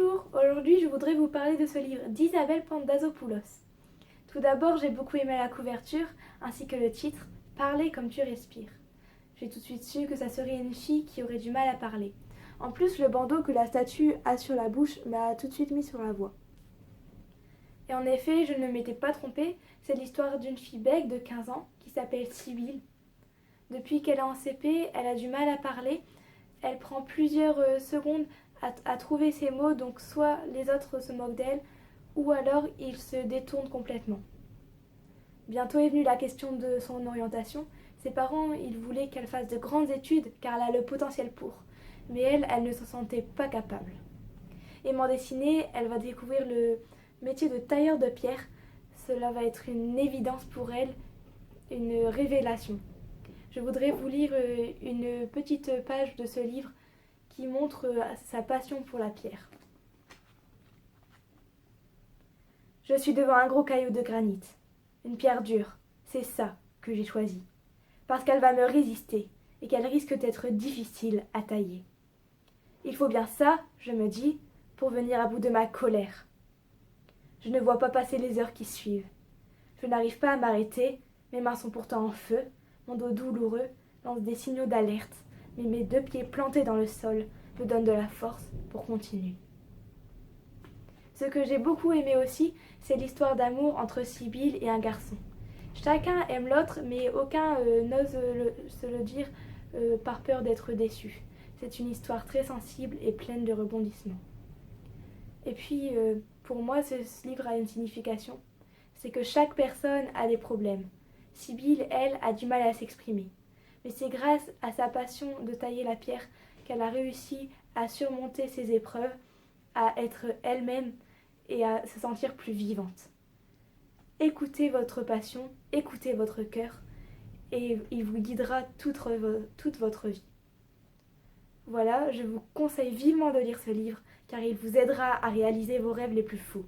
Bonjour, aujourd'hui je voudrais vous parler de ce livre d'Isabelle Pandazopoulos. Tout d'abord, j'ai beaucoup aimé la couverture ainsi que le titre « Parler comme tu respires ». J'ai tout de suite su que ça serait une fille qui aurait du mal à parler. En plus, le bandeau que la statue a sur la bouche m'a tout de suite mis sur la voie. Et en effet, je ne m'étais pas trompée, c'est l'histoire d'une fille bègue de 15 ans qui s'appelle Sibylle. Depuis qu'elle est en CP, elle a du mal à parler. Elle prend plusieurs secondes à trouver ses mots, donc soit les autres se moquent d'elle, ou alors ils se détournent complètement. Bientôt est venue la question de son orientation. Ses parents, ils voulaient qu'elle fasse de grandes études, car elle a le potentiel pour. Mais elle ne se sentait pas capable. Aimant dessiner, elle va découvrir le métier de tailleur de pierre. Cela va être une évidence pour elle, une révélation. Je voudrais vous lire une petite page de ce livre qui montre sa passion pour la pierre. Je suis devant un gros caillou de granit, une pierre dure, c'est ça que j'ai choisi, parce qu'elle va me résister et qu'elle risque d'être difficile à tailler. Il faut bien ça, je me dis, pour venir à bout de ma colère. Je ne vois pas passer les heures qui suivent. Je n'arrive pas à m'arrêter, mes mains sont pourtant en feu, mon dos douloureux lance des signaux d'alerte, mais mes 2 pieds plantés dans le sol me donnent de la force pour continuer. Ce que j'ai beaucoup aimé aussi, c'est l'histoire d'amour entre Sibylle et un garçon. Chacun aime l'autre, mais aucun n'ose se le dire par peur d'être déçu. C'est une histoire très sensible et pleine de rebondissements. Et puis, pour moi, ce livre a une signification. C'est que chaque personne a des problèmes. Sibylle, elle, a du mal à s'exprimer. Mais c'est grâce à sa passion de tailler la pierre qu'elle a réussi à surmonter ses épreuves, à être elle-même et à se sentir plus vivante. Écoutez votre passion, écoutez votre cœur et il vous guidera toute votre vie. Voilà, je vous conseille vivement de lire ce livre car il vous aidera à réaliser vos rêves les plus fous.